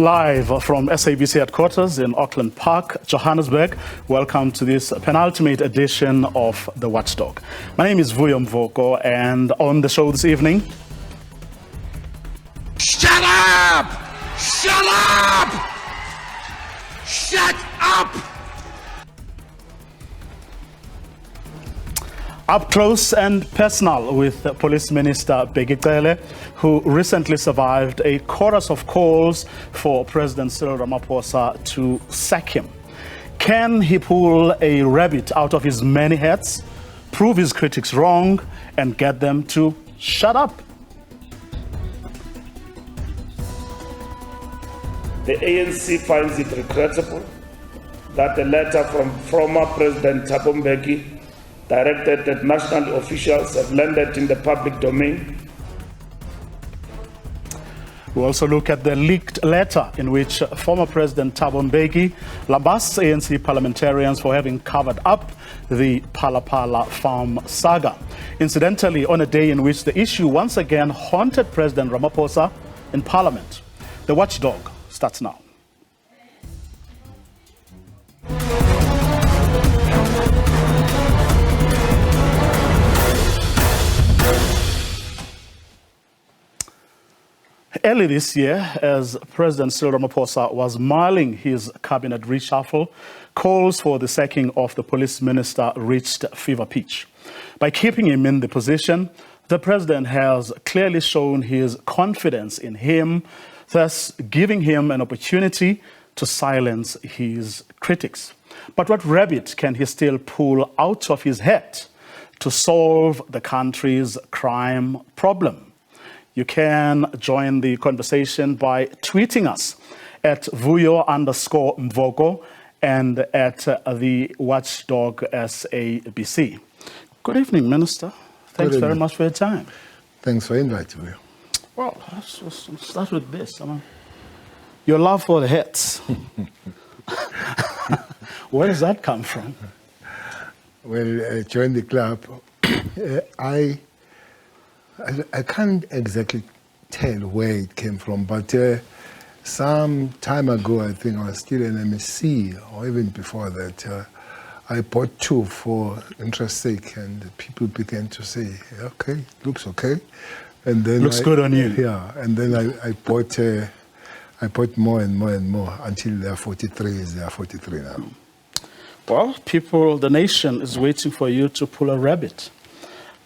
Live from SABC headquarters in Auckland Park, Johannesburg. Welcome to this penultimate edition of The Watchdog. My name is Vuyo Mvoko, and on the show this evening... Shut up! Shut up! Shut up! Up close and personal with Police Minister Bheki Cele, who recently survived a chorus of calls for President Cyril Ramaphosa to sack him. Can he pull a rabbit out of his many hats, prove his critics wrong, and get them to shut up? The ANC finds it regrettable that a letter from former President Thabo Mbeki directed at national officials have landed in the public domain. We also look at the leaked letter in which former President Thabo Mbeki lambasts ANC parliamentarians for having covered up the Phala farm saga. Incidentally, on a day in which the issue once again haunted President Ramaphosa in Parliament. The Watchdog starts now. Early this year, as President Cyril Ramaphosa was mulling his cabinet reshuffle, calls for the sacking of the police minister reached fever pitch. By keeping him in the position, the president has clearly shown his confidence in him, thus giving him an opportunity to silence his critics. But what rabbit can he still pull out of his hat to solve the country's crime problem? You can join the conversation by tweeting us at Vuyo_Mvoko and at the Watchdog SABC. Good evening, Minister. Thanks very much for your time. Thanks for inviting me. Well, let's start with this. Your love for the hats. Where does that come from? Well, I joined the club. I can't exactly tell where it came from, but some time ago, I think I was still in MSc, or even before that, I bought two for interest's sake, and people began to say, okay, looks okay. And then looks good on you. Yeah, and then I bought more and more and more until they are 43. They are 43 now. Well, the nation is waiting for you to pull a rabbit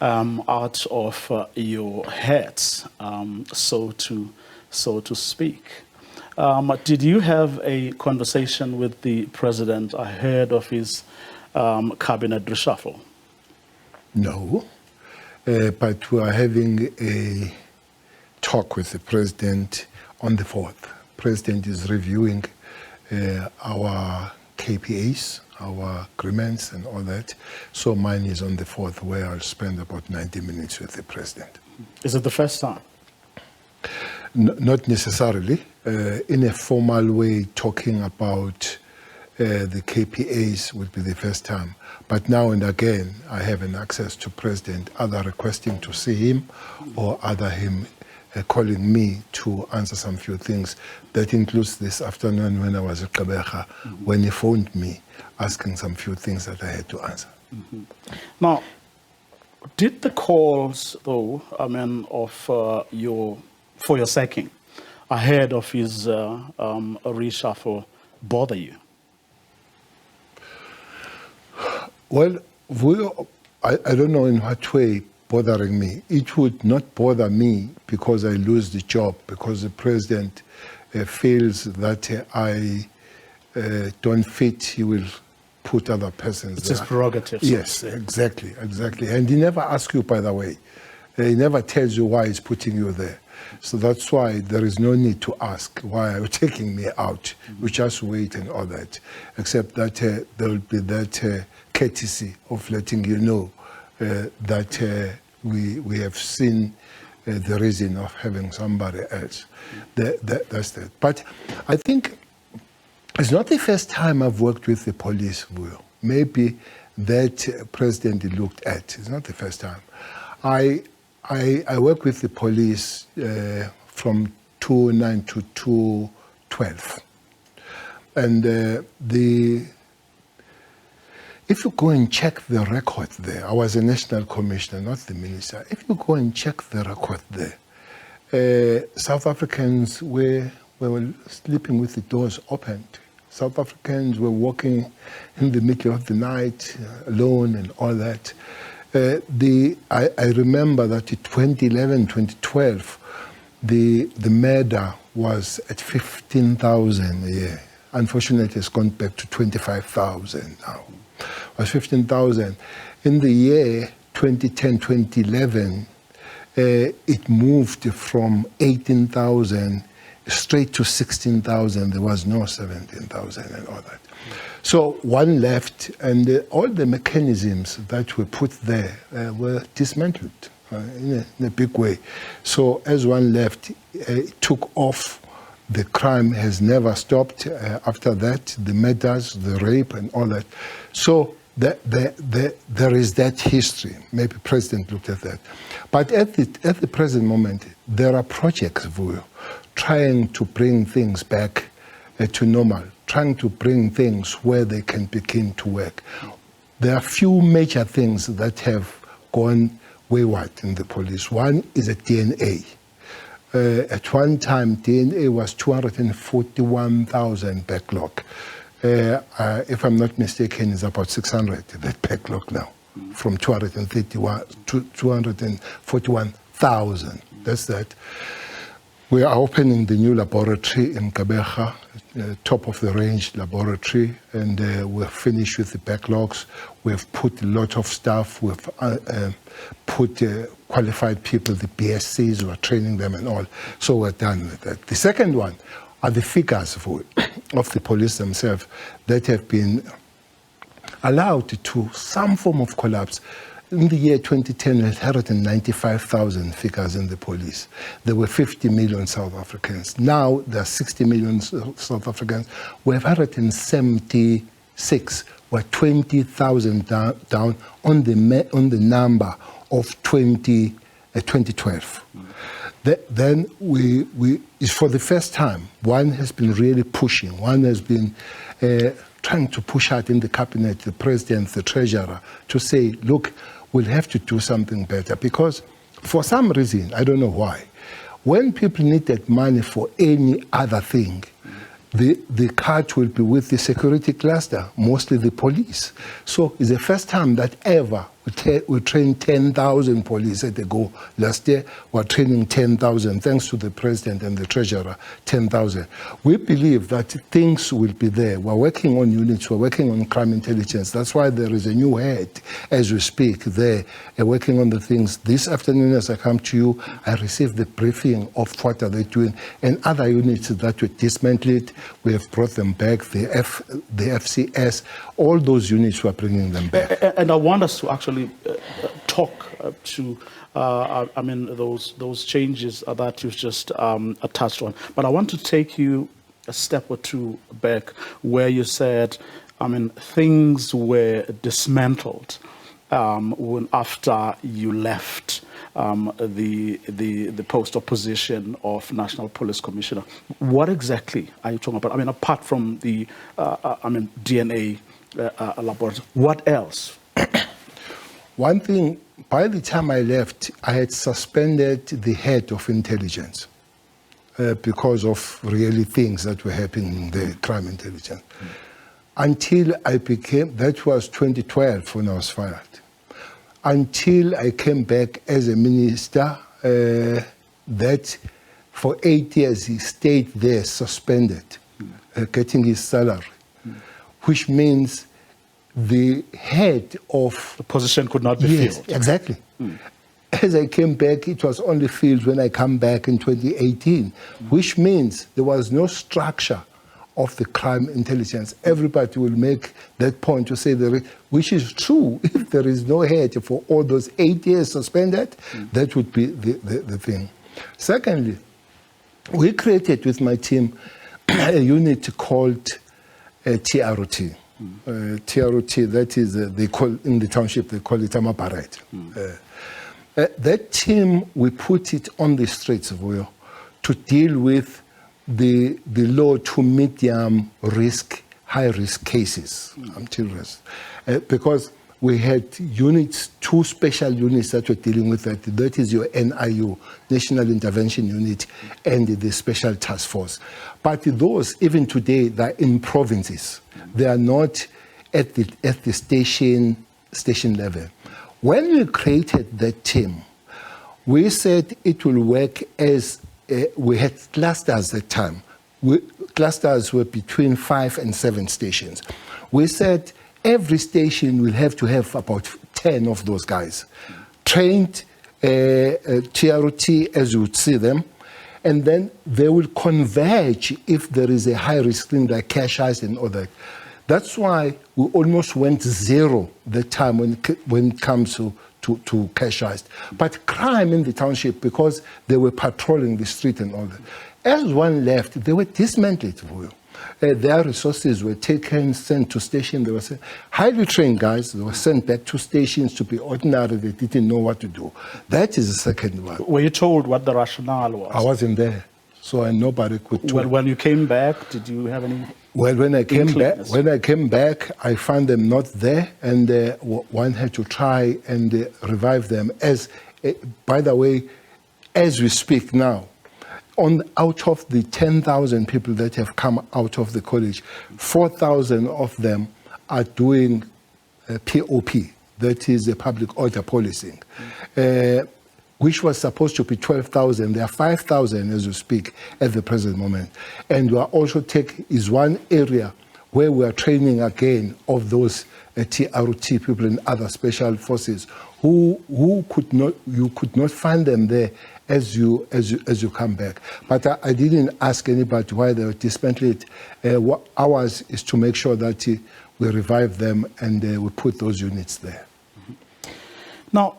out of your heads, so to speak. Did you have a conversation with the president ahead of his cabinet reshuffle? No, but we are having a talk with the president on the 4th. President is reviewing our KPAs, our agreements and all that. So mine is on the 4th, where I'll spend about 90 minutes with the president. Is it the first time? Not necessarily. In a formal way, talking about the KPAs would be the first time. But now and again, I have an access to president, either requesting to see him or either him calling me to answer some few things. That includes this afternoon when I was at Kabeja, when he phoned me asking some few things that I had to answer. Now, did the calls, though, for your sacking ahead of his reshuffle bother you? Well, I don't know in what way bothering me. It would not bother me because I lose the job, because the president feels that I don't fit, he will put other persons It's there. his prerogative. Yes, exactly. And he never asks you, by the way. He never tells you why he's putting you there. So that's why there is no need to ask, why are you taking me out? We just wait and all that. Except that there will be that courtesy of letting you know that we have seen the reason of having somebody else. That's that. But I think it's not the first time I've worked with the police, Vuyo. Maybe that president looked at. It's not the first time. I work with the police from 2009 to 2012. 2012. And if you go and check the record there, I was a national commissioner, not the minister. If you go and check the record there, South Africans were sleeping with the doors opened. South Africans were walking in the middle of the night alone and all that. I remember that in 2011, 2012, the murder was at 15,000 a year. Unfortunately, it's gone back to 25,000 now. It was 15,000. In the year 2010, 2011, it moved from 18,000 straight to 16,000. There was no 17,000 and all that. So one left, and all the mechanisms that were put there were dismantled in a big way. So as one left, it took off. The crime has never stopped after that, the murders, the rape and all that. So there is that history. Maybe the President looked at that. But at the present moment, there are projects trying to bring things back to normal, trying to bring things where they can begin to work. There are few major things that have gone wayward in the police. One is a DNA. At one time, DNA was 241,000 backlog. If I'm not mistaken, it's about 600, that backlog now, from 231 to 241,000. That's that. We are opening the new laboratory in Kabeja, top of the range laboratory, and we're finished with the backlogs. We've put a lot of staff. We've put qualified people, the BSCs, we're training them and all. So we're done with that. The second one are the figures of the police themselves that have been allowed to some form of collapse. In the year 2010, we had 195,000 figures in the police. There were 50 million South Africans. Now there are 60 million South Africans. We have 176. We're 20,000 down on the number of 2012. Then for the first time, one has been really pushing. One has been trying to push out in the cabinet, the president, the treasurer, to say, look, we'll have to do something better. Because for some reason, I don't know why, when people needed money for any other thing, the cart will be with the security cluster, mostly the police. So it's the first time that ever we trained 10,000 police at the go. Last year, we're training 10,000, thanks to the president and the treasurer, 10,000. We believe that things will be there. We're working on units, we're working on crime intelligence. That's why there is a new head, as we speak, there, working on the things. This afternoon, as I come to you, I received the briefing of what are they doing, and other units that were dismantled, we have brought them back, the FCS, all those units, we're bringing them back. And I want us to actually talk to those changes that you've just touched on. But I want to take you a step or two back where you said, things were dismantled after you left the post or position of National Police Commissioner. What exactly are you talking about? Apart from the DNA laboratory, what else? One thing, by the time I left, I had suspended the head of intelligence because of really things that were happening in the crime intelligence. Until I became, that was 2012 when I was fired. Until I came back as a minister, that for 8 years he stayed there suspended, getting his salary, which means the head of the position could not be filled. Exactly. As I came back, it was only filled when I come back in 2018, which means there was no structure of the crime intelligence. Everybody will make that point to say which is true. If there is no head for all those 8 years suspended, that would be the thing. Secondly, we created with my team a unit called TROT. TROT, that is, they call in the township, they call it Amaparet. That team, we put it on the streets of Oyo to deal with the law to medium risk, high risk cases. I'm serious. Because we had units, 2 special units that were dealing with that. That is your NIU, National Intervention Unit, and the Special Task Force. But those, even today, they're in provinces. They are not at the station level. When we created that team, we said it will work as we had clusters at the time. Clusters were between 5 and 7 stations. We said every station will have to have about 10 of those guys, trained TRT as you would see them, and then they will converge if there is a high risk thing like cash heist and all that. That's why we almost went zero the time when it comes to cash heist. But crime in the township, because they were patrolling the street and all that, as one left, they were dismantled. Their resources were taken, sent to station. They were highly trained guys. They were sent back to stations to be ordinary. They didn't know what to do. That is the second one. Were you told what the rationale was? I wasn't there, so nobody could talk. When you came back, did you have any? Well, when I came back, I found them not there, and one had to try and revive them. By the way, as we speak now, out of the 10,000 people that have come out of the college, 4,000 of them are doing POP, that is a public order policing, which was supposed to be 12,000. There are 5,000 as we speak at the present moment. And we are also is one area where we are training again of those TRT people and other special forces who you could not find them there as you come back. But I didn't ask anybody why they were dismantled. Ours is to make sure that we revive them and we put those units there. Now,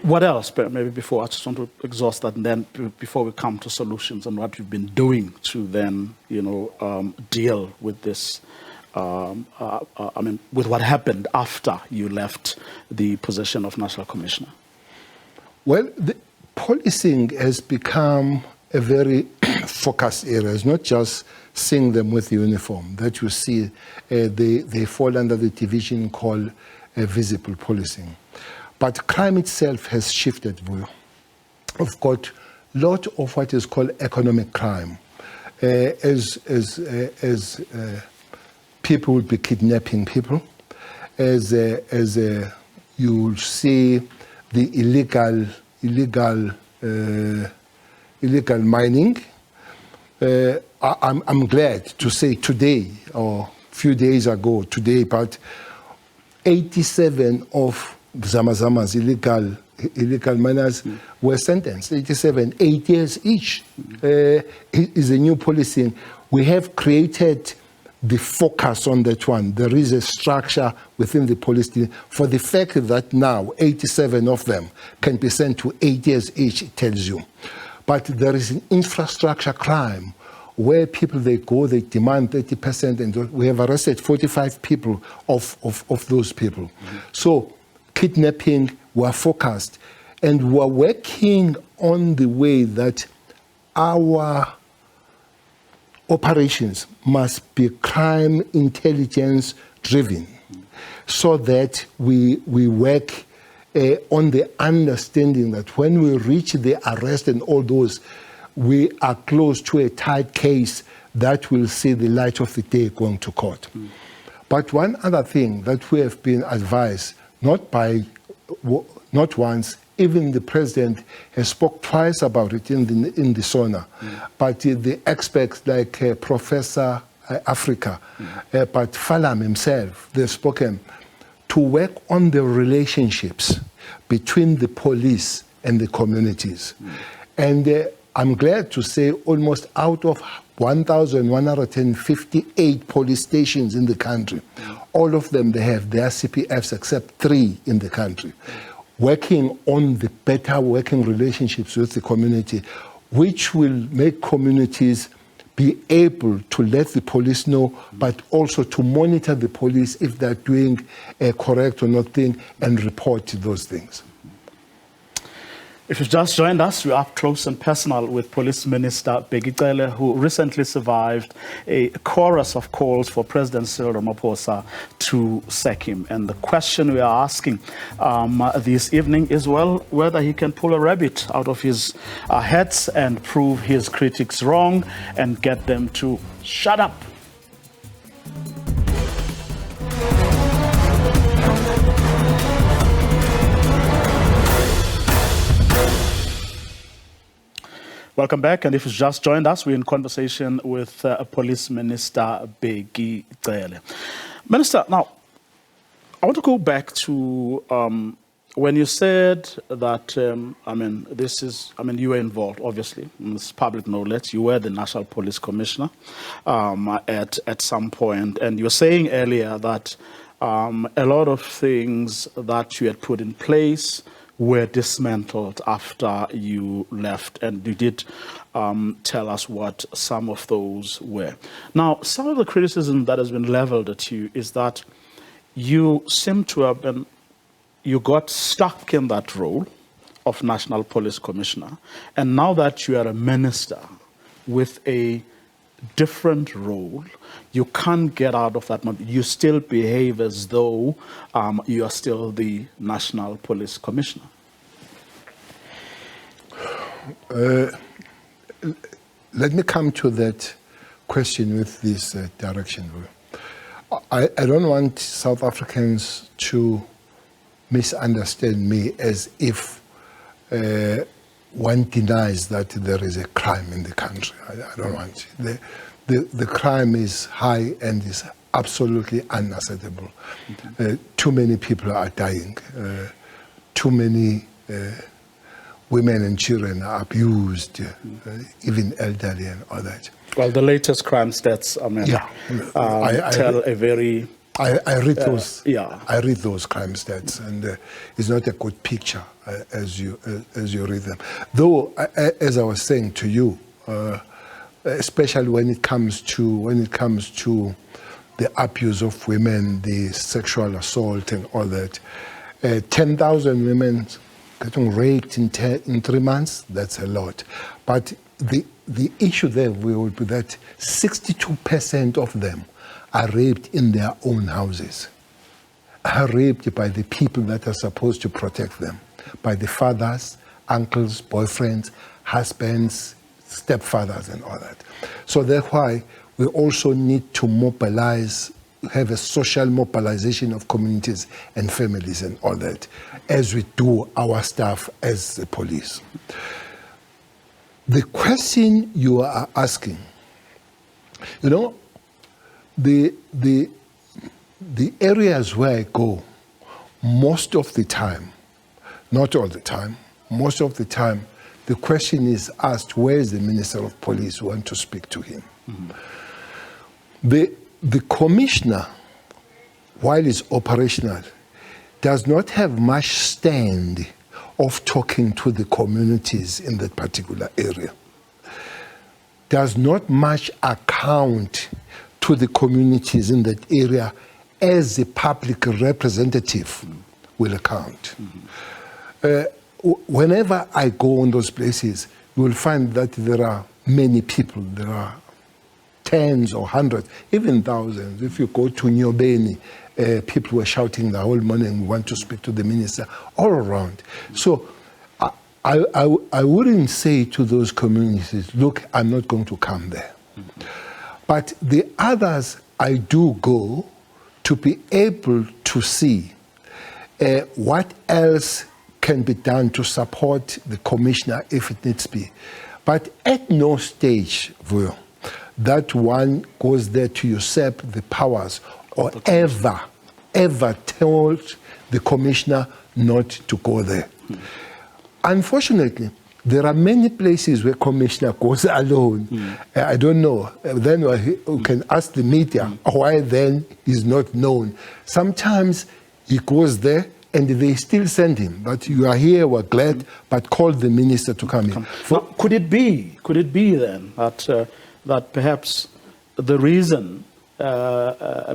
what else? Maybe before, I just want to exhaust that, and then before we come to solutions and what you've been doing to then, deal with this. With what happened after you left the position of National Commissioner. Well, the policing has become a very focused area. It's not just seeing them with the uniform that you see. They fall under the division called visible policing. But crime itself has shifted. We've got a lot of what is called economic crime. As people will be kidnapping people, as you will see the illegal mining. I'm glad to say today, or a few days ago today, but 87 of Zamazama's illegal miners were sentenced, 87, 8 years each. Is a new policing. We have created the focus on that one. There is a structure within the police for the fact that now 87 of them can be sent to 8 years each, it tells you. But there is an infrastructure crime where people, they go, they demand 30%, and we have arrested 45 people of those people. So kidnapping, we are focused, and we are working on the way that our operations must be crime intelligence driven, so that we work on the understanding that when we reach the arrest and all those, we are close to a tight case that will see the light of the day going to court. But one other thing that we have been advised, not once, even the president has spoke twice about it in the SONA, but the experts like Professor Africa, but Falam himself, they've spoken to work on the relationships between the police and the communities. And I'm glad to say almost out of 1,158 police stations in the country, all of them, they have their CPFs except 3 in the country, working on the better working relationships with the community, which will make communities be able to let the police know, but also to monitor the police if they're doing a correct or not thing and report those things. If you've just joined us, we're up close and personal with Police Minister Bheki Cele, who recently survived a chorus of calls for President Cyril Ramaphosa to sack him. And the question we are asking this evening is, well, whether he can pull a rabbit out of his hat and prove his critics wrong and get them to shut up. Welcome back, and if you've just joined us, we're in conversation with Police Minister Bheki Cele. Minister, now, I want to go back to when you said that, you were involved, obviously, it's public knowledge. You were the National Police Commissioner at some point, and you were saying earlier that a lot of things that you had put in place were dismantled after you left, and you did tell us what some of those were. Now, some of the criticism that has been leveled at you is that you seem to have been, you got stuck in that role of National Police Commissioner, and now that you are a minister with a different role, you can't get out of that. You still behave as though you are still the National Police Commissioner. Let me come to that question with this direction. I don't want South Africans to misunderstand me as if one denies that there is a crime in the country. I don't want it. The crime is high and is absolutely unacceptable. Too many people are dying. Too many women and children are abused, even elderly and all that. Well, the latest crime stats, tell a very... I read those. I read those crime stats, and it's not a good picture as you read them. Though, as I was saying to you, especially when it comes to the abuse of women, the sexual assault, and all that, 10,000 women getting raped in 3 months. That's a lot. But the issue there will be that 62% of them are raped in their own houses, are raped by the people that are supposed to protect them, by the fathers, uncles, boyfriends, husbands, stepfathers, and all that. So that's why we also need to mobilize, have a social mobilization of communities and families and all that, as we do our stuff as the police. The question you are asking, you know, the areas where I go, most of the time, not all the time, most of the time, the question is asked, where is the Minister of Police? We want to speak to him. The commissioner, while he's operational, does not have much stand of talking to the communities in that particular area. Does not much account to the communities in that area as the public representative will account. Whenever I go on those places, you will find that there are many people. There are tens or hundreds, even thousands. If you go to Nyobeni, people were shouting the whole morning, we want to speak to the minister, all around. So I wouldn't say to those communities, look, I'm not going to come there. But the others, I do go to be able to see what else can be done to support the commissioner if it needs be. But at no stage, Vuyo, that one goes there to usurp the powers or ever told the commissioner not to go there. Unfortunately, there are many places where commissioner goes alone. I don't know. Then we can ask the media why then he's not known. Sometimes he goes there and they still send him. But you are here, we're glad, but call the minister to come in. Now, could it be then that perhaps the reason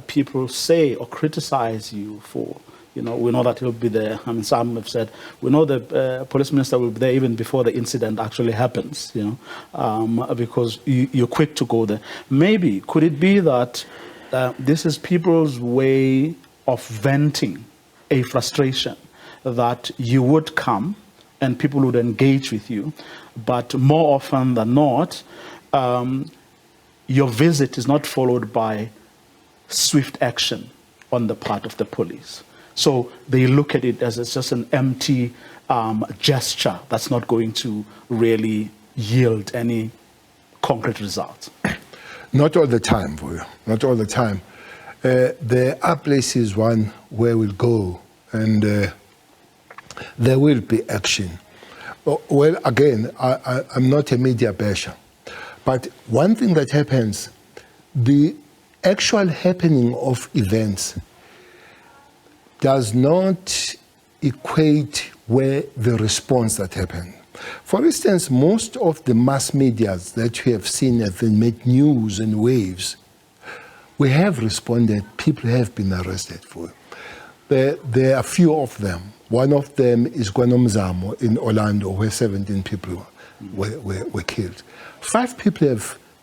people say or criticize you for You know, we know that he'll be there. I mean, some have said, we know the police minister will be there even before the incident actually happens, you know, because you're quick to go there. Maybe, could it be that this is people's way of venting a frustration, that you would come and people would engage with you, but more often than not, your visit is not followed by swift action on the part of the police. So they look at it as it's just an empty gesture that's not going to really yield any concrete results. Not all the time, Vuyo. Not all the time. There are places one where we'll go and there will be action. Well, again, I'm not a media basher, but one thing that happens, the actual happening of events does not equate with the response that happened. For instance, most of the mass medias that we have seen have made news and waves. We have responded, people have been arrested for. There are a few of them. One of them is Gwanomzamo in Orlando, where 17 people were killed. 5 people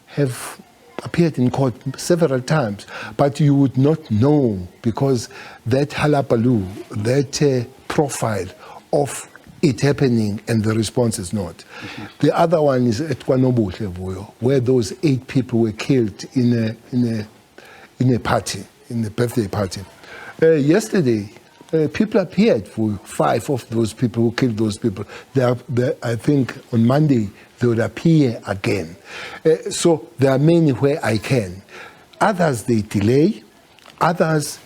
have appeared in court several times, but you would not know because that halapalu, that profile of it happening and the response is not. Mm-hmm. The other one is at Kwanobuhle, Vuyo, where those 8 people were killed in a party, in a birthday party. Yesterday, people appeared for 5 of those people who killed those people. I think on Monday they would appear again. So there are many where I can. Others they delay. Others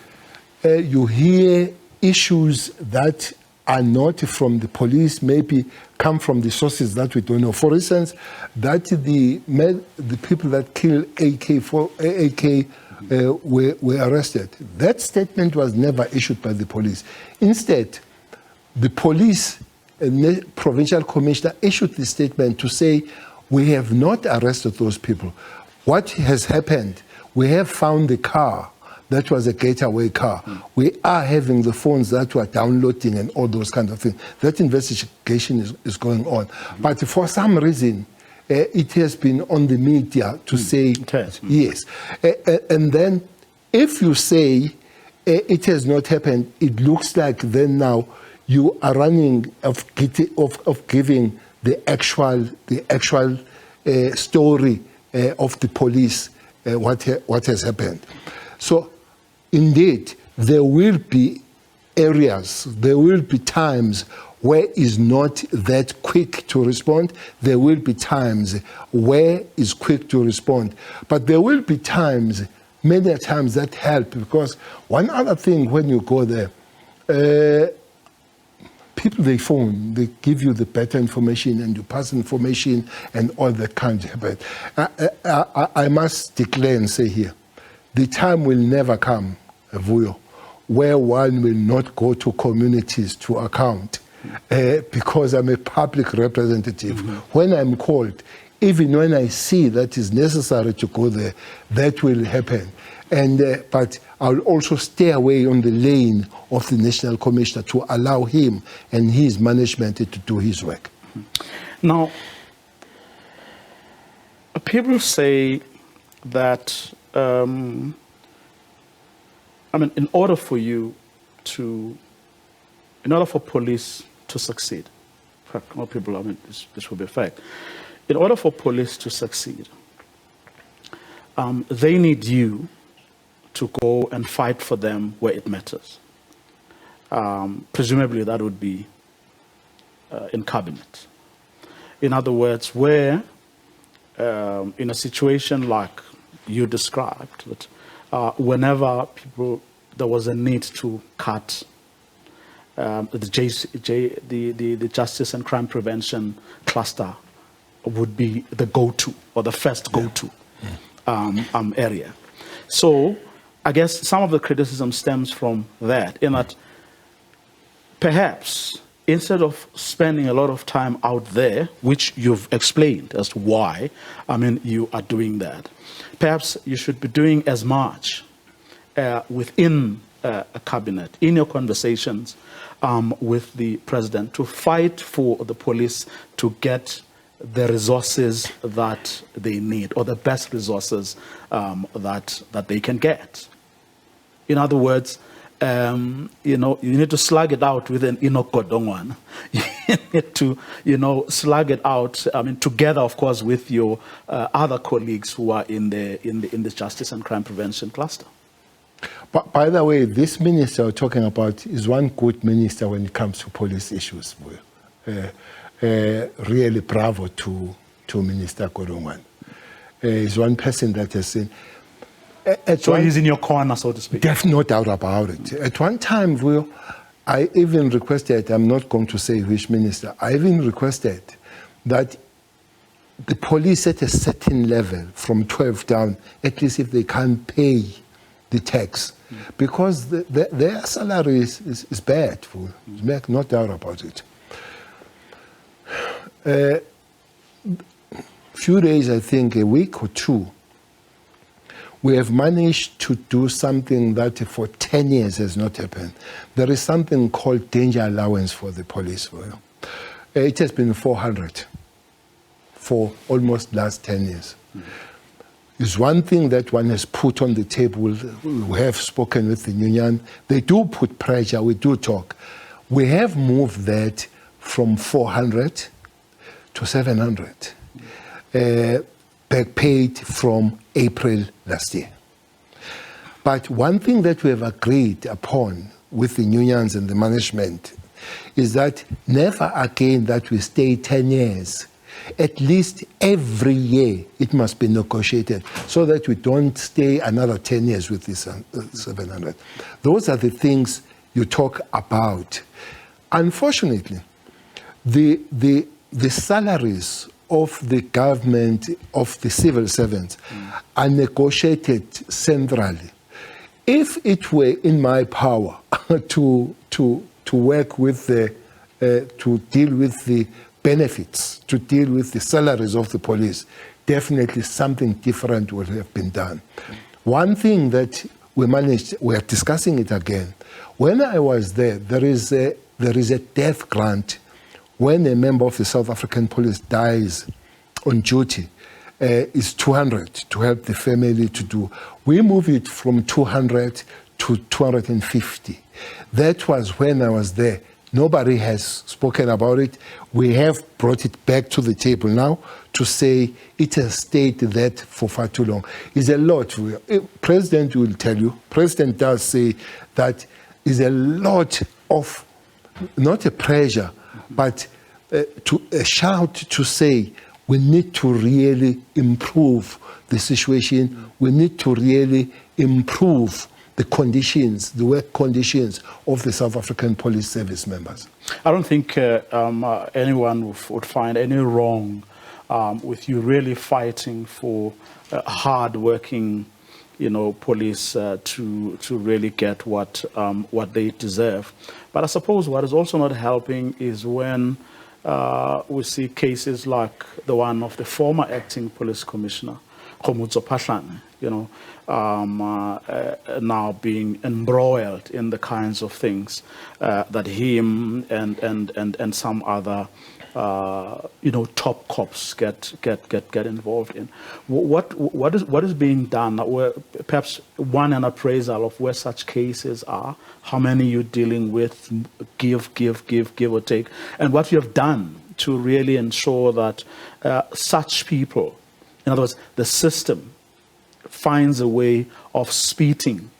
you hear issues that are not from the police, maybe come from the sources that we don't know. For instance, that the people that killed AK were arrested. That statement was never issued by the police. Instead, the police provincial commissioner issued the statement to say, we have not arrested those people. What has happened, we have found the car that was a getaway car. We are having the phones that were downloading and all those kinds of things. That investigation is going on. But for some reason, it has been on the media to say yes. And then if you say it has not happened, it looks like then now you are running of giving the actual story of the police, what has happened. So indeed, there will be areas, there will be times where is not that quick to respond. There will be times where is quick to respond. But there will be times, many times that help, because one other thing when you go there, people they phone, they give you the better information and you pass information and all that kind of happen. I must declare and say here, the time will never come, Vuyo, where one will not go to communities to account. Because I'm a public representative. Mm-hmm. When I'm called, even when I see that is necessary to go there, that will happen. And but I'll also stay away on the lane of the National Commissioner to allow him and his management to do his work. Now, people say that, in order for police to succeed, more people, this will be a fact. In order for police to succeed, they need you to go and fight for them where it matters. Presumably that would be in cabinet. In other words, where in a situation like you described, that whenever there was a need to cut the Justice and Crime Prevention cluster would be the go-to or the first go-to area. So I guess some of the criticism stems from that, in that perhaps instead of spending a lot of time out there, which you've explained as to why, you are doing that, perhaps you should be doing as much within cabinet, in your conversations with the president, to fight for the police to get the resources that they need, or the best resources that they can get? In other words, you need to slug it out with an inokodongwan. You need to, slug it out. I mean, together, of course, with your other colleagues who are in the Justice and Crime Prevention cluster. But by the way, this minister we're talking about is one good minister when it comes to police issues. Really bravo to Minister Kodongwan. He's one person that has seen. So he's in your corner, so to speak. There's no doubt about it. At one time, I even requested, I'm not going to say which minister, I even requested that the police at a certain level, from 12 down, at least if they can't pay the tax, because their salary is bad, no doubt about it. Few days, I think a week or two, we have managed to do something that for 10 years has not happened. There is something called danger allowance for the police. It has been 400 for almost last 10 years. It's one thing that one has put on the table. We have spoken with the union. They do put pressure. We do talk. We have moved that from 400 to 700. Back paid from April last year. But one thing that we have agreed upon with the unions and the management is that never again that we stay 10 years. At least every year it must be negotiated so that we don't stay another 10 years with this 700. Those are the things you talk about. Unfortunately, the salaries of the government, of the civil servants, are negotiated centrally. If it were in my power to work with to deal with the benefits, to deal with the salaries of the police, definitely something different would have been done. One thing that we managed, we are discussing it again. When I was there is a death grant. When a member of the South African police dies on duty, it's 200 to help the family to do. We move it from 200 to 250. That was when I was there. Nobody has spoken about it. We have brought it back to the table now to say it has stayed that for far too long. It's a lot. President will tell you, President does say that is a lot of, not a pressure, but to a shout to say we need to really improve the situation. We need to really improve the conditions, the work conditions of the South African Police Service members. I don't think anyone would find any wrong with you really fighting for hard-working, police to really get what they deserve. But I suppose what is also not helping is when we see cases like the one of the former acting police commissioner, Khomutso Phahlane, now being embroiled in the kinds of things that him and some other top cops get involved in. What is being done? Perhaps an appraisal of where such cases are, how many you're dealing with, give or take, and what you have done to really ensure that such people, in other words, the system finds a way of speeding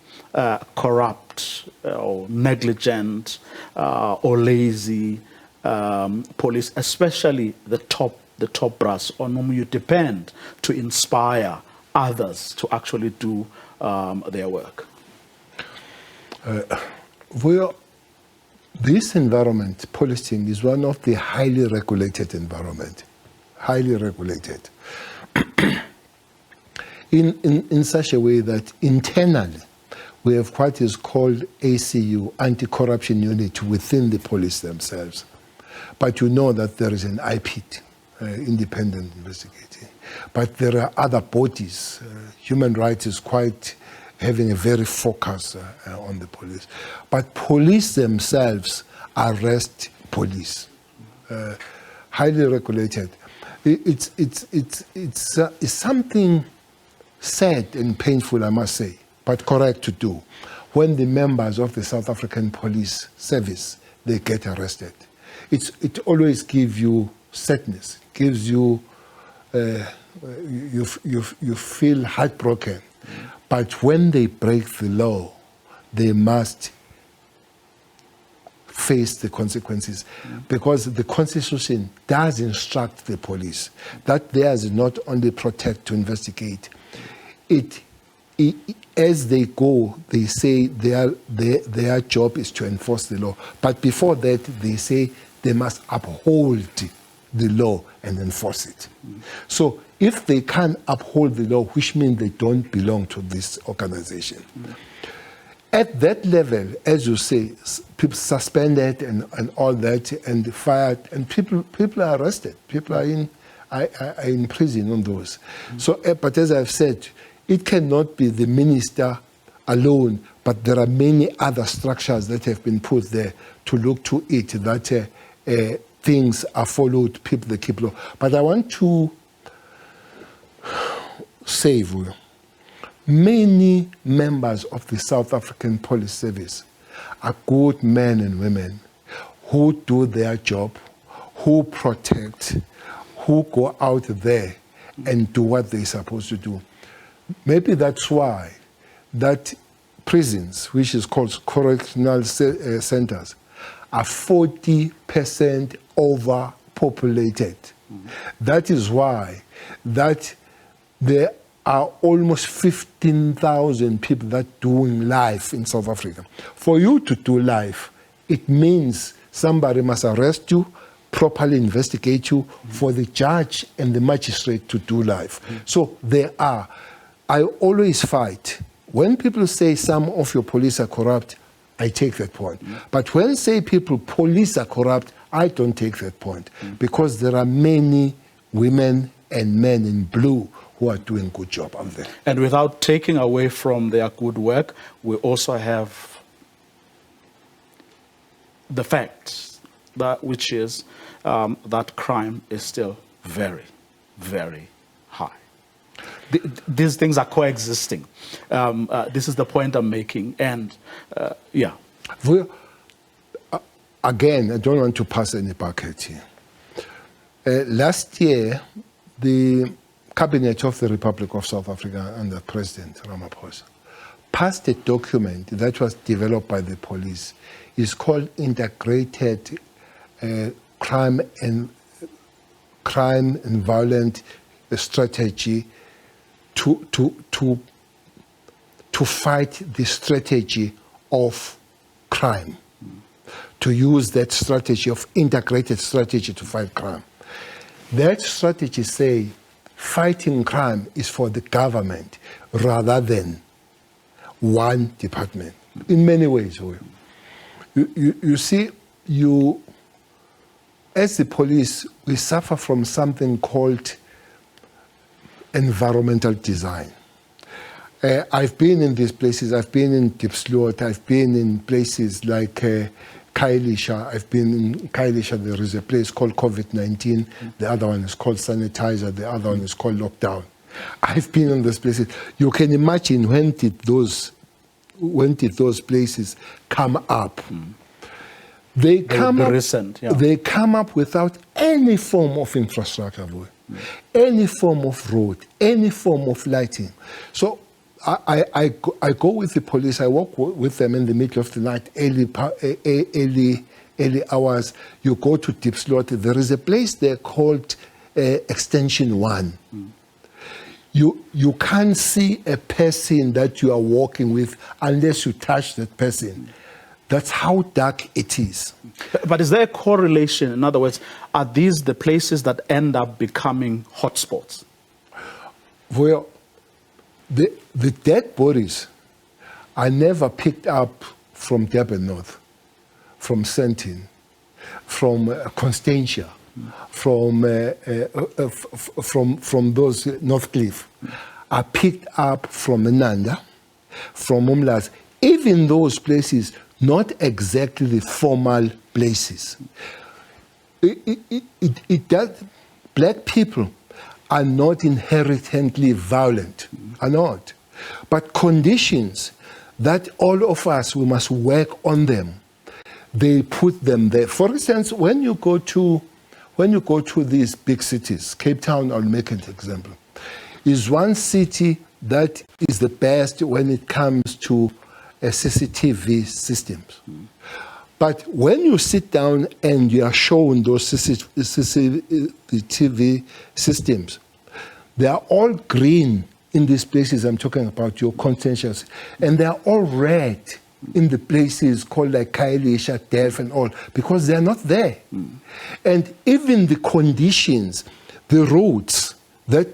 corrupt or negligent or lazy police, especially the top brass, on whom you depend to inspire others to actually do their work. This environment, policing, is one of the highly regulated environment, highly regulated, in such a way that internally we have what is called ACU, Anti-Corruption Unit, within the police themselves. But you know that there is an IPIT, independent investigating. But there are other bodies. Human rights is quite having a very focus on the police. But police themselves arrest police, highly regulated. It's something sad and painful, I must say, but correct to do. When the members of the South African Police Service, they get arrested. It always gives you sadness, gives you, you feel heartbroken. But when they break the law, they must face the consequences, because the Constitution does instruct the police that theirs not only protect to investigate. As they go, they say their job is to enforce the law. But before that, they say they must uphold the law and enforce it. So if they can't uphold the law, which means they don't belong to this organization. At that level, as you say, people suspended and all that and fired, and people are arrested. People are in prison on those. So, but as I've said, it cannot be the minister alone, but there are many other structures that have been put there to look to it that things are followed, people they keep law. But I want to say, many members of the South African Police Service are good men and women who do their job, who protect, who go out there and do what they're supposed to do. Maybe that's why that prisons, which is called correctional centers, are 40% overpopulated. That is why that there are almost 15,000 people that are doing life in South Africa. For you to do life, it means somebody must arrest you, properly investigate you, for the judge and the magistrate to do life. So there are. I always fight. When people say some of your police are corrupt, I take that point. But when say people police are corrupt, I don't take that point, because there are many women and men in blue who are doing a good job out there. And without taking away from their good work, we also have the fact that, which is that crime is still very, very high. These things are coexisting. This is the point I'm making. And yeah. Well, again, I don't want to pass any bucket here. Last year, the Cabinet of the Republic of South Africa under President Ramaphosa passed a document that was developed by the police. It's called Integrated Crime and Violent Strategy to fight the strategy of crime, to use that strategy of integrated strategy to fight crime. That strategy say fighting crime is for the government rather than one department. In many ways, you see, as the police, we suffer from something called environmental design. I've been in these places. I've been in Diepsloot. I've been in places like Khayelitsha. I've been in Khayelitsha. There is a place called COVID-19. The other one is called sanitizer. The other one is called lockdown. I've been in those places. You can imagine when did those places come up? They come up without any form of infrastructure, any form of road, any form of lighting. So I go with the police. I walk with them in the middle of the night, early hours. You go to Diepsloot. There is a place there called Extension 1. You can't see a person that you are walking with unless you touch that person. That's how dark it is. But is there a correlation? In other words, are these the places that end up becoming hotspots? Well, the dead bodies are never picked up from Durban North, from Sentin, from Constantia, from those North Cliff, are picked up from Nanda, from Umlas, even those places, not exactly the formal places. It does. Black people are not inherently violent, are not. But conditions that all of us, we must work on them, they put them there. For instance, when you go to these big cities, Cape Town, I'll make an example, is one city that is the best when it comes to CCTV systems. But when you sit down and you are shown those CCTV systems, they are all green in these places I'm talking about, your contentious, and they are all red in the places called like Khayelitsha, Delft and all, because they are not there. And even the conditions, the roads, there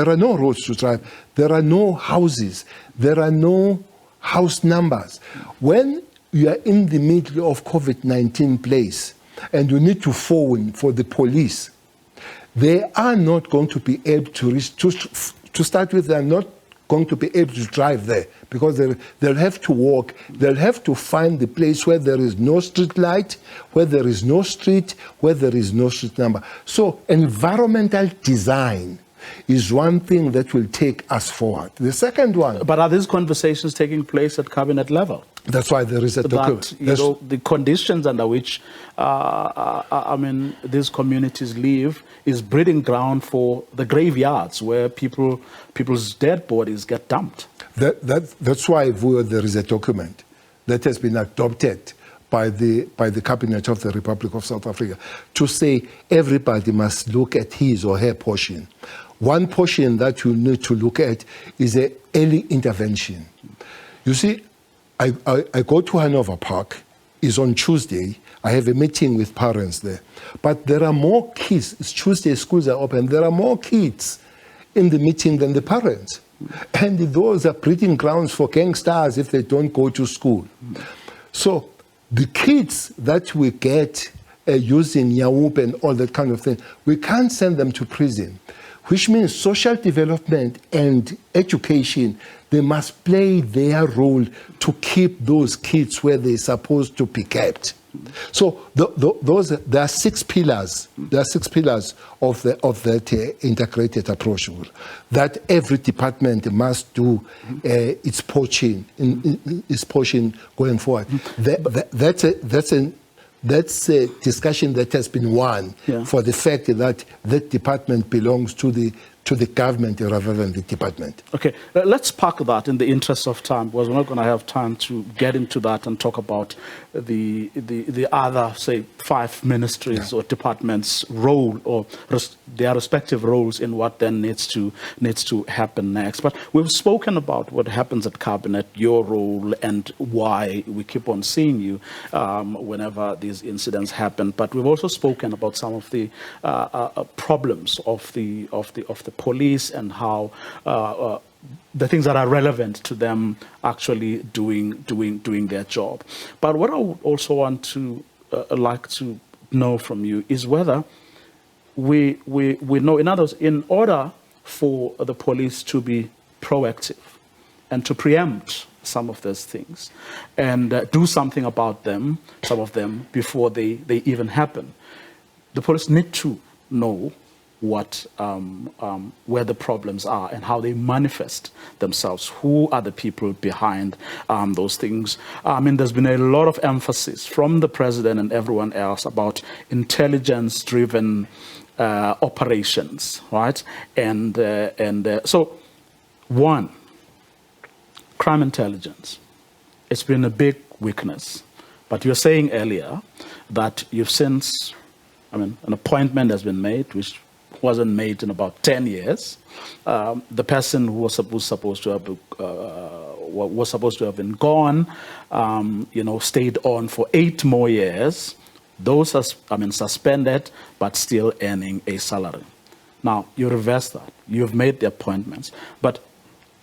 are no roads to drive, there are no houses, there are no house numbers. When you are in the middle of COVID-19 place and you need to phone for the police, they are not going to be able to reach, to start with, they are not going to be able to drive there because they'll have to walk, they'll have to find the place where there is no street light, where there is no street, where there is no street number. So environmental design is one thing that will take us forward. The second one... But are these conversations taking place at cabinet level? That's why there is a document. The conditions under which these communities live is breeding ground for the graveyards where people's dead bodies get dumped. That's why there is a document that has been adopted by the Cabinet of the Republic of South Africa to say everybody must look at his or her portion. One portion that you need to look at is an early intervention. You see, I go to Hanover Park, it's on Tuesday, I have a meeting with parents there. But there are more kids, it's Tuesday, schools are open, there are more kids in the meeting than the parents. And those are breeding grounds for gangsters if they don't go to school. So the kids that we get using Yawup and all that kind of thing, we can't send them to prison, which means social development and education, they must play their role to keep those kids where they're supposed to be kept. So there are 6 pillars. There are 6 pillars of that integrated approach that every department must do its portion going forward. That's a discussion that has been won for the fact that that department belongs to the government rather than the department. Okay, let's park that in the interest of time, because we're not going to have time to get into that and talk about the other, say, 5 ministries or departments' role or their respective roles in what then needs to happen next. But we've spoken about what happens at cabinet, your role, and why we keep on seeing you whenever these incidents happen. But we've also spoken about some of the problems of the police and how the things that are relevant to them actually doing their job. But what I would also want to like to know from you is whether we know, in other words, in order for the police to be proactive and to preempt some of those things and do something about them, some of them, before they even happen, the police need to know what where the problems are and how they manifest themselves. Who are the people behind those things? I mean, there's been a lot of emphasis from the president and everyone else about intelligence-driven operations, right? And so, one, crime intelligence. It's been a big weakness. But you were saying earlier that you've since, an appointment has been made, which wasn't made in about 10 years. The person who was supposed to have been gone, stayed on for 8 more years. Those are, suspended, but still earning a salary. Now, you reverse that. You've made the appointments. But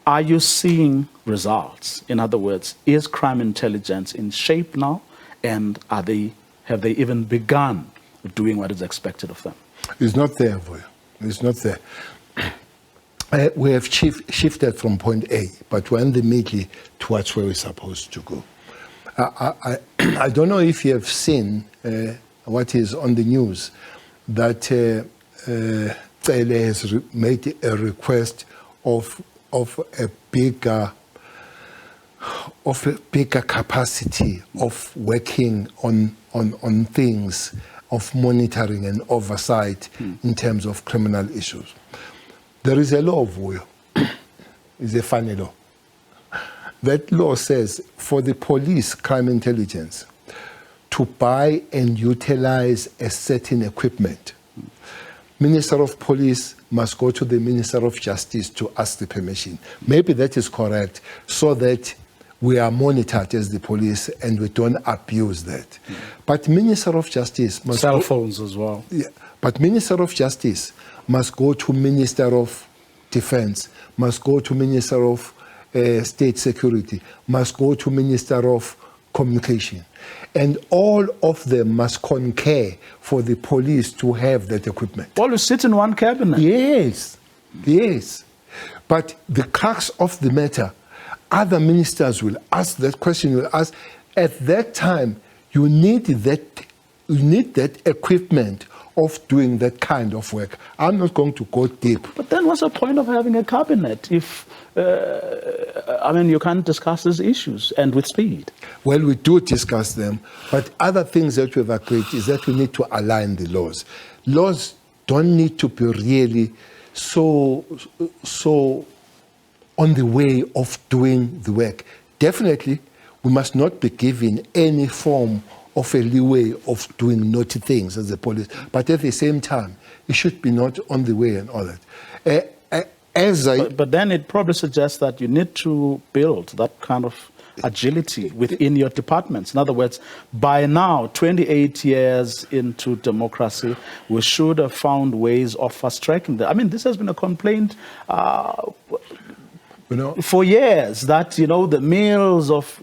are you seeing results? In other words, is crime intelligence in shape now? And have they even begun doing what is expected of them? It's not there, boy. It's not there. we have shifted from point A, but we're in the middle towards where we're supposed to go. I don't know if you have seen what is on the news, that Cele has made a request of a bigger capacity of working on things, of monitoring and oversight in terms of criminal issues. There is a law of war. It's a funny law. That law says for the police crime intelligence to buy and utilize a certain equipment, Minister of Police must go to the Minister of Justice to ask the permission. Maybe that is correct, so that we are monitored as the police and we don't abuse that. But Minister of Justice must cell phones as well. Yeah, but Minister of Justice must go to Minister of Defense, must go to Minister of State Security, must go to Minister of Communication. And all of them must concur for the police to have that equipment. Well, you sit in one cabinet. Yes, yes. But the crux of the matter, other ministers will ask that question, will ask, at that time, you need that equipment of doing that kind of work. I'm not going to go deep. But then what's the point of having a cabinet if, you can't discuss these issues and with speed? Well, we do discuss them, but other things that we've agreed is that we need to align the laws. Laws don't need to be really so on the way of doing the work. Definitely, we must not be given any form of a leeway of doing naughty things as a police, but at the same time, it should be not on the way and all that. But then it probably suggests that you need to build that kind of agility within your departments. In other words, by now, 28 years into democracy, we should have found ways of fast-tracking that. I mean, this has been a complaint for years, that, the mills of,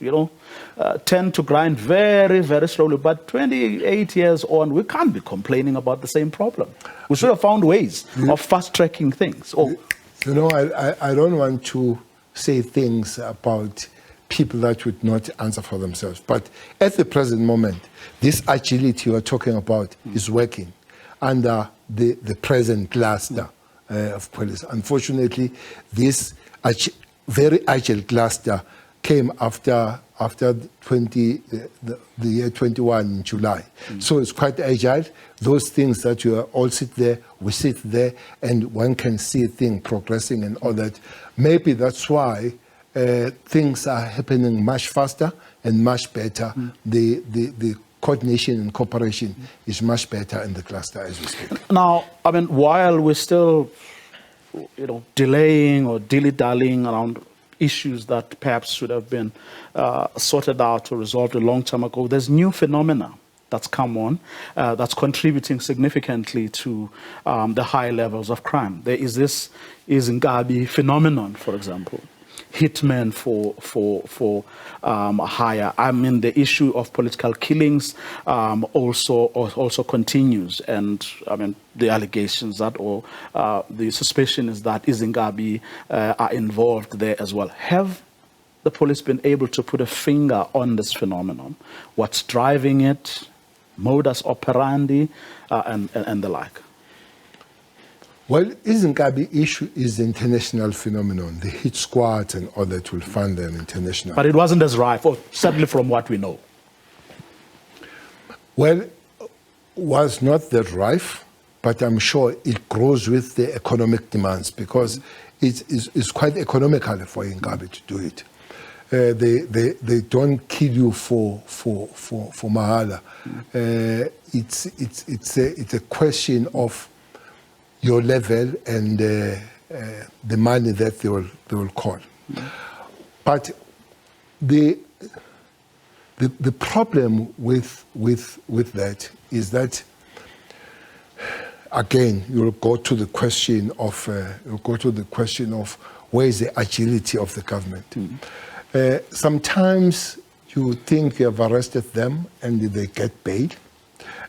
tend to grind very, very slowly. But 28 years on, we can't be complaining about the same problem. We should have found ways of fast-tracking things. I don't want to say things about people that would not answer for themselves. But at the present moment, this agility you're talking about is working under the present cluster of police. Unfortunately, this very agile cluster came after the year 21 in July. So it's quite agile. Those things that you all sit there, we sit there, and one can see things progressing and all that. Maybe that's why things are happening much faster and much better. The coordination and cooperation is much better in the cluster as we speak. Now, while we're still delaying or dilly-dallying around issues that perhaps should have been sorted out or resolved a long time ago, there's new phenomena that's come on that's contributing significantly to the high levels of crime. There is this Izinkabi phenomenon, for example. Hitmen for hire. The issue of political killings also continues, and the allegations that, or the suspicion is that Izinkabi are involved there as well. Have the police been able to put a finger on this phenomenon? What's driving it? Modus operandi, and the like. Well, Izinkabi issue is an international phenomenon. The hit squads and all that will fund them internationally. But it wasn't as rife, or certainly from what we know. Well, was not that rife, but I'm sure it grows with the economic demands, because it's quite economical for Izinkabi to do it. They don't kill you for mahala. It's a question of your level and the money that they will call. But the problem with that is that, again, you'll go to the question of where is the agility of the government. Sometimes you think you have arrested them and they get bail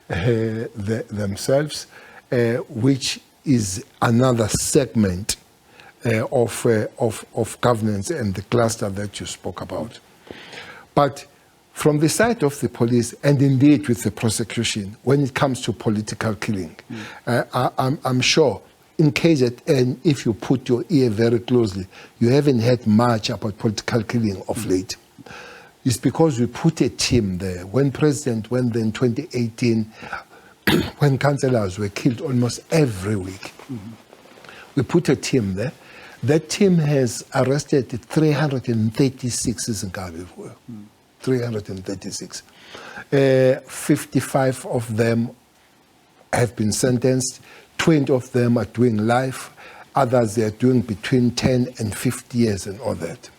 themselves, which is another segment of governance and the cluster that you spoke about. But from the side of the police, and indeed with the prosecution, when it comes to political killing, I'm sure in KZN, if you put your ear very closely, you haven't heard much about political killing of late. It's because we put a team there. When President went there in 2018, when councillors were killed almost every week, we put a team there. That team has arrested 336 in Zimbabwe. 336. 55 of them have been sentenced. 20 of them are doing life. Others, they are doing between 10 and 50 years and all that.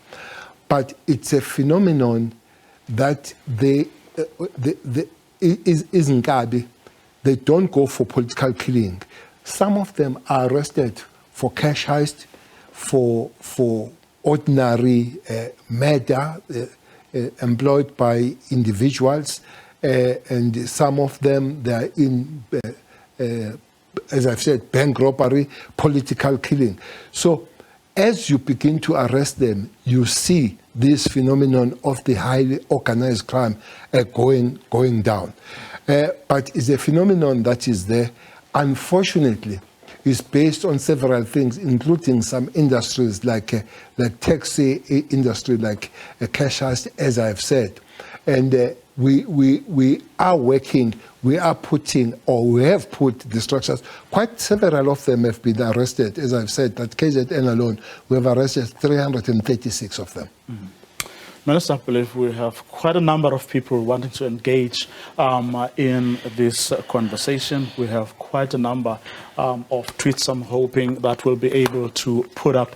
But it's a phenomenon that they don't go for political killing. Some of them are arrested for cash heist, for ordinary murder employed by individuals, and some of them, they are in, as I've said, bank robbery, political killing. So as you begin to arrest them, you see this phenomenon of the highly organized crime going down. But it's a phenomenon that is there. Unfortunately, it's based on several things, including some industries like taxi industry, like cash heist, as I've said. And we are working, we are putting, or we have put the structures. Quite several of them have been arrested. As I've said, at KZN alone, we have arrested 336 of them. Minister, I believe we have quite a number of people wanting to engage in this conversation. We have quite a number of tweets I'm hoping that we'll be able to put up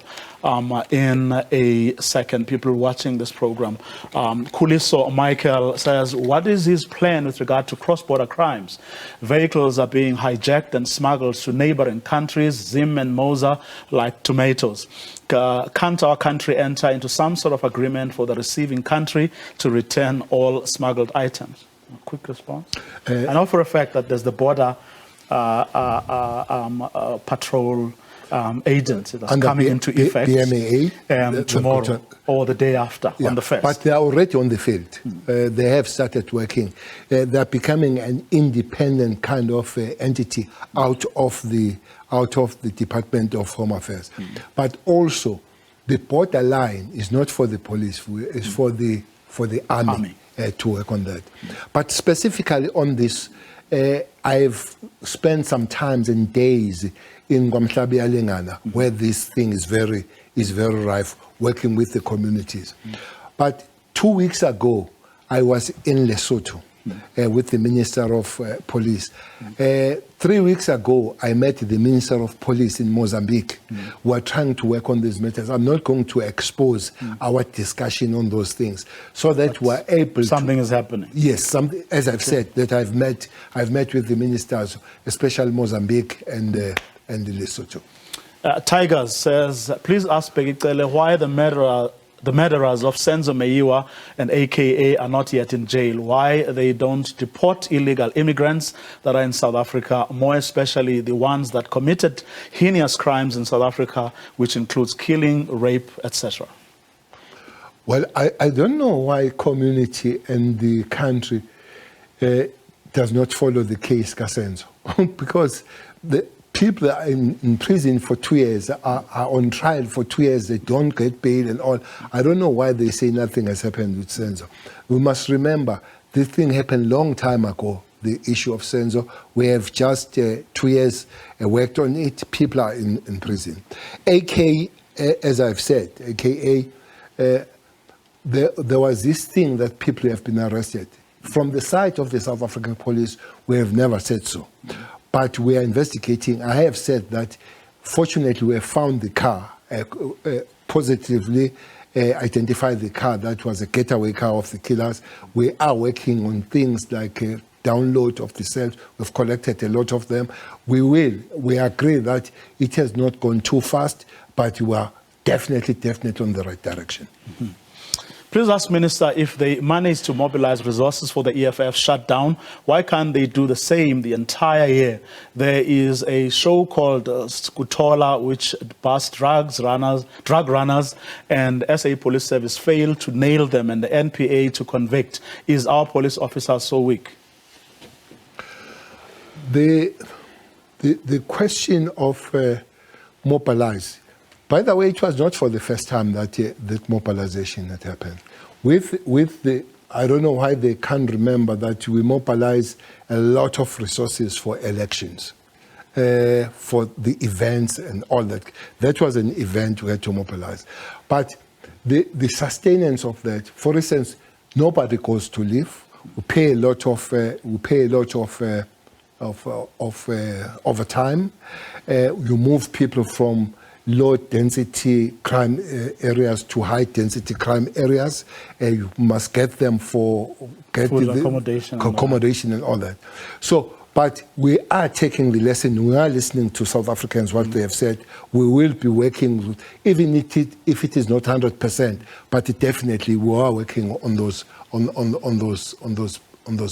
in a second. People watching this program. Kuliso Michael says, what is his plan with regard to cross-border crimes? Vehicles are being hijacked and smuggled to neighboring countries, Zim and Mosa, like tomatoes. Can't our country enter into some sort of agreement for the receiving country to return all smuggled items? A quick response. I know for a fact that there's the border patrol agency that's coming into effect tomorrow or the day after, on the 1st. But they are already on the field. They have started working. They're becoming an independent kind of entity out of the Department of Home Affairs. But also, the borderline is not for the police; it's for the army. To work on that. But specifically on this, I've spent some times and days in Gwamhlabi-Alengana, where this thing is very rife, working with the communities. But 2 weeks ago, I was in Lesotho with the Minister of Police. 3 weeks ago, I met the Minister of Police in Mozambique. We are trying to work on these matters. I'm not going to expose our discussion on those things, so that we're able something is happening. Yes, as I've said, that I've met with the ministers, especially Mozambique and Lesotho. Tigers says, please ask Bheki Cele why the murderers of Senzo Meyiwa and AKA are not yet in jail. Why they don't deport illegal immigrants that are in South Africa, more especially the ones that committed heinous crimes in South Africa, which includes killing, rape, etc. Well, I don't know why community and the country does not follow the case Kasenzo, because the people that are in prison for 2 years, are on trial for 2 years, they don't get bail and all. I don't know why they say nothing has happened with Senzo. We must remember, this thing happened long time ago, the issue of Senzo. We have just 2 years worked on it. People are in prison. AKA, as I've said, AKA, there was this thing that people have been arrested. From the side of the South African police, we have never said so. But we are investigating. I have said that, fortunately, we have found the car, positively identified the car that was a getaway car of the killers. We are working on things like download of the cells. We've collected a lot of them. We agree that it has not gone too fast, but we are definitely on the right direction. Please ask Minister, if they manage to mobilize resources for the EFF shutdown, why can't they do the same the entire year? There is a show called Skutola, which busts drug runners, and SA Police Service failed to nail them and the NPA to convict. Is our police officers so weak? The question of mobilize. By the way, it was not for the first time that that mobilization had happened. With the, I don't know why they can't remember that we mobilized a lot of resources for elections, for the events and all that. That was an event we had to mobilize. But the sustenance of that, for instance, nobody goes to live. We pay a lot of overtime. You move people from low-density crime areas to high-density crime areas. You must get them for accommodation and all that. So, but we are taking the lesson. We are listening to South Africans, what they have said. We will be working, with, even if it is not 100%, but definitely we are working on those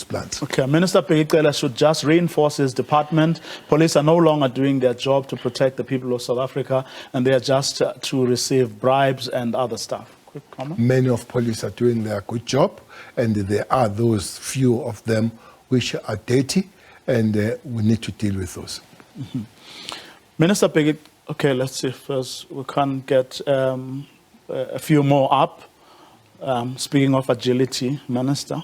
plans. Okay, Minister Bheki Cele should just reinforce his department. Police are no longer doing their job to protect the people of South Africa, and they are just to receive bribes and other stuff. Quick comment? Many of police are doing their good job, and there are those few of them which are dirty, and we need to deal with those. Mm-hmm. Minister Bheki, okay, let's see first we can get a few more up. Speaking of agility, Minister,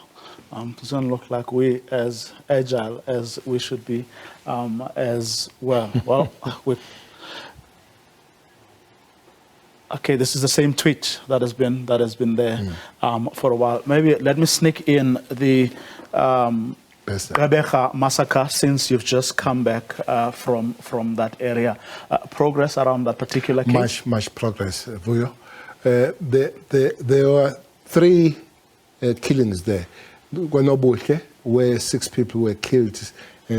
it doesn't look like we as agile as we should be as well. Well, okay, this is the same tweet that has been there for a while. Maybe let me sneak in the Gqeberha massacre, since you've just come back from that area. Progress around that particular case? Much progress, Vuyo. There were 3 killings there. Where 6 people were killed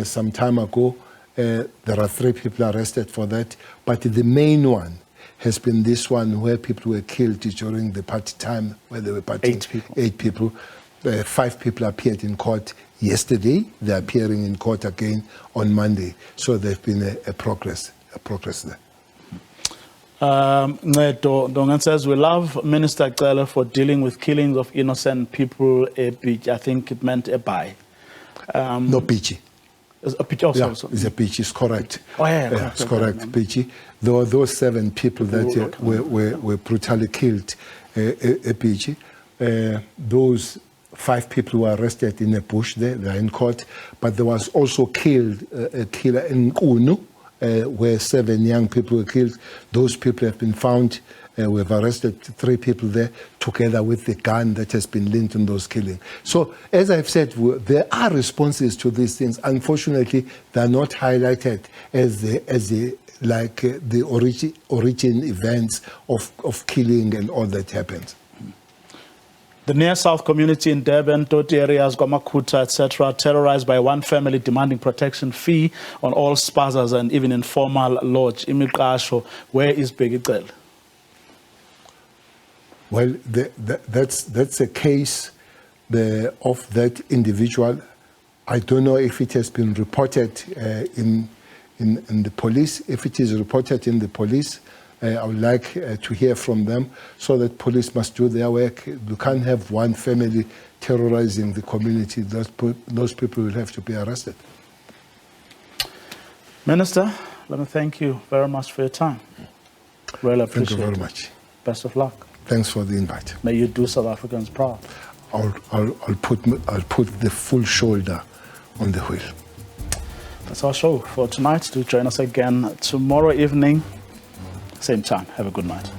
some time ago. There are 3 people arrested for that. But the main one has been this one where people were killed during the party time, where they were partying. 8 people. 5 people appeared in court yesterday. They're appearing in court again on Monday. So there's been a progress there. Dongan says, we love Minister Cele for dealing with killings of innocent people. I think it meant a buy. No, Pichi. It's a Pichi also. Yeah, it's a Pichi, it's correct. Oh, yeah, it's correct, Pichi. There were those 7 people that were brutally killed, Pichi. Those 5 people were arrested in a bush there, they're in court. But there was also killed a killer in Kunu, where 7 young people were killed. Those people have been found. We've arrested 3 people there, together with the gun that has been linked in those killings. So, as I've said, there are responses to these things. Unfortunately, they're not highlighted as the origin events of killing and all that happens. The near South community in Durban, Toti areas, Gwamakuta, etc., terrorized by one family demanding protection fee on all spazas and even informal lodge. Imikasho, where is Bheki Cele? Well, that's a case of that individual. I don't know if it has been reported in the police. If it is reported in the police, I would like to hear from them, so that police must do their work. You can't have one family terrorizing the community. Those people will have to be arrested. Minister, let me thank you very much for your time. Really appreciate it. Thank you very much. Best of luck. Thanks for the invite. May you do South Africans proud. I'll put the full shoulder on the wheel. That's our show for tonight. Do join us again tomorrow evening, same time. Have a good night.